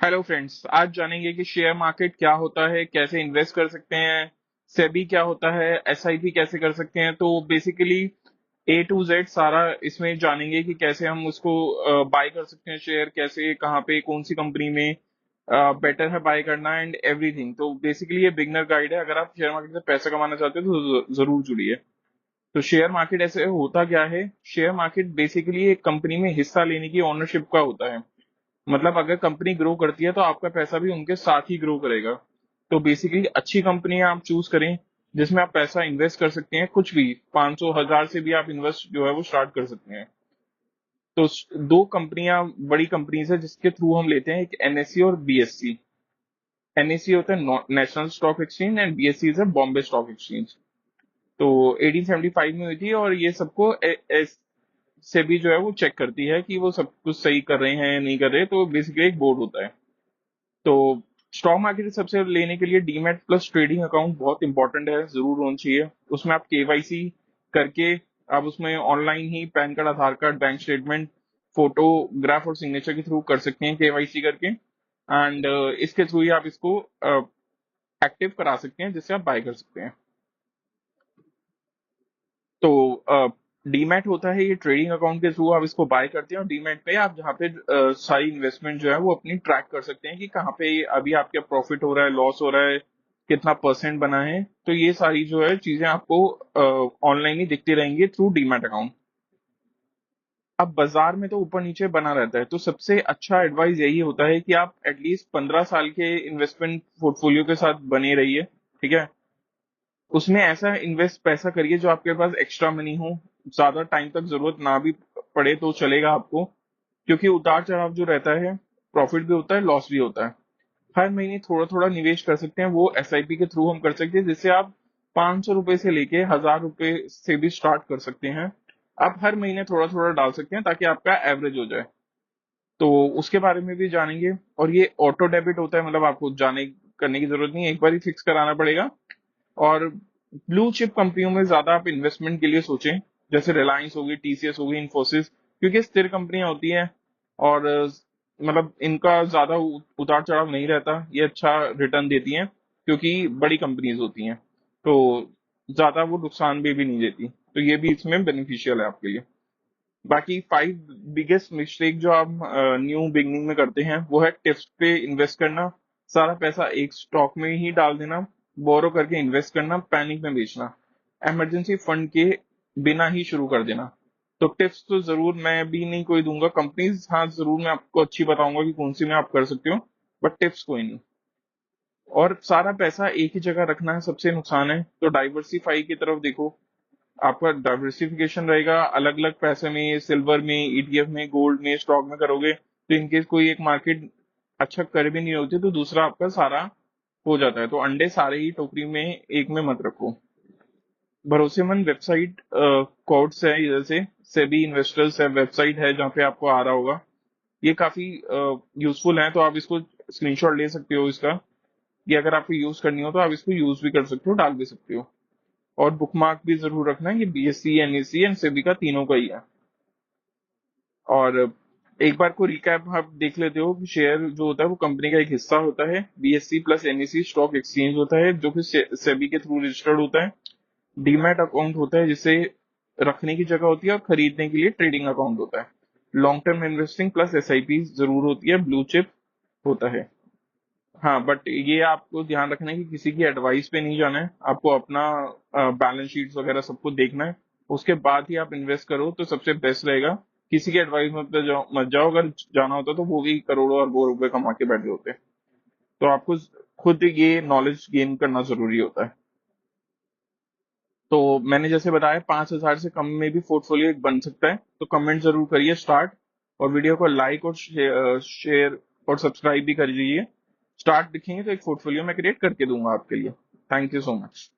Hello friends, आज जानेंगे कि शेयर मार्केट क्या होता है, कैसे इन्वेस्ट कर सकते हैं, सेबी क्या होता है, एसआईपी कैसे कर सकते हैं। तो बेसिकली ए टू जेड सारा इसमें जानेंगे कि कैसे हम उसको बाय कर सकते हैं शेयर, कैसे, कहाँ पे, कौन सी कंपनी में बेटर है बाय करना एंड एवरीथिंग। तो बेसिकली ये बिगनर गाइड है। अगर आप शेयर मार्केट से पैसा कमाना चाहते हो तो जरूर जुड़िए। तो शेयर मार्केट ऐसे होता क्या है? शेयर मार्केट बेसिकली एक कंपनी में हिस्सा लेने की ओनरशिप का होता है। मतलब अगर कंपनी ग्रो करती है तो आपका पैसा भी उनके साथ ही ग्रो करेगा। तो बेसिकली अच्छी कंपनी आप चूज करें जिसमें आप पैसा इन्वेस्ट कर सकते हैं। कुछ भी 500 1000 से भी आप इन्वेस्ट जो है वो स्टार्ट कर सकते हैं। तो दो कंपनियां बड़ी कंपनीज है जिसके थ्रू हम लेते हैं, एक एनएससी और बीएससी। एनएससी होता है national stock exchange and BSc है बॉम्बे स्टॉक एक्सचेंज। तो 1875 में हुई थी और ये सबको से भी जो है वो चेक करती है कि वो सब कुछ सही कर रहे हैं या नहीं कर रहे। तो बेसिकली एक बोर्ड होता है। तो स्टॉक मार्केट सबसे लेने के लिए डीमैट प्लस ट्रेडिंग अकाउंट बहुत इंपॉर्टेंट है, जरूर होना चाहिए। उसमें आप केवाईसी करके आप उसमें ऑनलाइन ही पैन कार्ड, आधार कार्ड, बैंक स्टेटमेंट, फोटोग्राफ और सिग्नेचर के थ्रू कर सकते हैं केवाईसी करके। एंड इसके थ्रू ही आप इसको एक्टिव करा सकते हैं जिससे आप बाय कर सकते हैं। तो डीमैट होता है ये ट्रेडिंग अकाउंट के थ्रू आप इसको बाय करते हैं, और डीमैट पे आप जहाँ पे सारी इन्वेस्टमेंट जो है वो अपनी ट्रैक कर सकते हैं कि कहाँ पे अभी आपका प्रॉफिट हो रहा है, लॉस हो रहा है, कितना परसेंट बना है। तो ये सारी जो है चीजें आपको ऑनलाइन ही दिखती रहेंगी थ्रू डीमैट अकाउंट। अब बाजार में तो ऊपर नीचे बना रहता है, तो सबसे अच्छा एडवाइस यही होता है कि आप एटलीस्ट 15 साल के इन्वेस्टमेंट पोर्टफोलियो के साथ बने रहिए। ठीक है। उसमें ऐसा इन्वेस्ट पैसा करिए जो आपके पास एक्स्ट्रा मनी हो, ज्यादा टाइम तक जरूरत ना भी पड़े तो चलेगा आपको। क्योंकि उतार चढ़ाव जो रहता है, प्रॉफिट भी होता है, लॉस भी होता है। हर महीने थोड़ा थोड़ा निवेश कर सकते हैं, वो एसआईपी के थ्रू हम कर सकते हैं, जिससे आप 500 रुपए से लेके 1000 रुपए से भी स्टार्ट कर सकते हैं। आप हर महीने थोड़ा थोड़ा डाल सकते हैं ताकि आपका एवरेज हो जाए। तो उसके बारे में भी जानेंगे। और ये ऑटो डेबिट होता है, मतलब आपको जाने करने की जरूरत नहीं है, एक बार ही फिक्स कराना पड़ेगा। और ब्लू चिप कंपनियों में ज्यादा आप इन्वेस्टमेंट के लिए सोचें, जैसे रिलायंस होगी, टीसीएस होगी, इन्फोसिस, क्योंकि स्थिर कंपनियां होती हैं। और मतलब इनका ज्यादा उतार चढ़ाव नहीं रहता, ये अच्छा रिटर्न देती हैं क्योंकि बड़ी कंपनीज होती हैं। तो ज्यादा वो नुकसान भी नहीं देती, तो ये भी इसमें बेनिफिशियल है आपके लिए। बाकी 5 बिगेस्ट मिस्टेक जो आप न्यू बिगनिंग में करते हैं वो है टिप्स पे इन्वेस्ट करना, सारा पैसा एक स्टॉक में ही डाल देना, बोरो करके इन्वेस्ट करना, पैनिक में बेचना, इमरजेंसी फंड के बिना ही शुरू कर देना। तो टिप्स तो जरूर मैं भी नहीं कोई दूंगा, कंपनीज हाँ जरूर मैं आपको अच्छी बताऊंगा कि कौन सी में आप कर सकते हो, बट टिप्स कोई नहीं। और सारा पैसा एक ही जगह रखना है सबसे नुकसान है, तो डाइवर्सिफाई की तरफ देखो। आपका डाइवर्सिफिकेशन रहेगा अलग अलग पैसे में, सिल्वर में, ईटीएफ में, गोल्ड में, स्टॉक में करोगे तो इनकेस कोई एक मार्केट अच्छा कर भी नहीं होती तो दूसरा आपका सारा हो जाता है। तो अंडे सारे ही टोकरी में एक में मत रखो। भरोसेमंद वेबसाइट कोड्स है, जैसे सेबी इन्वेस्टर्स है, वेबसाइट है जहाँ पे आपको आ रहा होगा। ये काफी यूजफुल है, तो आप इसको स्क्रीनशॉट ले सकते हो इसका, कि अगर आपको यूज करनी हो तो आप इसको यूज भी कर सकते हो, डाल भी सकते हो। और बुकमार्क भी जरूर रखना, ये बीएससी, एनएससी एंड सेबी का तीनों का ही है। और एक बार को रिकैप आप देख लेते हो कि शेयर जो होता है वो कंपनी का एक हिस्सा होता है, BSc plus NSC stock exchange होता है जो कि सेबी के थ्रू रजिस्टर्ड होता है। डीमैट अकाउंट होता है जिसे रखने की जगह होती है, और खरीदने के लिए ट्रेडिंग अकाउंट होता है। Long term investing plus SIP जरूर होती है, ब्लू चिप होता है। हाँ, बट ये आपको ध्यान रखना है कि किसी की एडवाइस पे नहीं जाना है, आपको अपना बैलेंस शीट्स वगैरह सब कुछ देखना है। उसके बाद ही आप इन्वेस्ट करो तो सबसे बेस्ट रहेगा। किसी की एडवाइस मत जाओ, अगर जाना होता तो वो भी करोड़ों अरबों रुपए कमा के बैठे होते। तो आपको खुद ये नॉलेज गेन करना जरूरी होता है। तो मैंने जैसे बताया 5000 से कम में भी पोर्टफोलियो एक बन सकता है, तो कमेंट जरूर करिए स्टार्ट, और वीडियो को लाइक और शेयर और सब्सक्राइब भी कर दीजिए। स्टार्ट दिखेंगे तो एक पोर्टफोलियो मैं क्रिएट करके दूंगा आपके लिए। Thank you so much.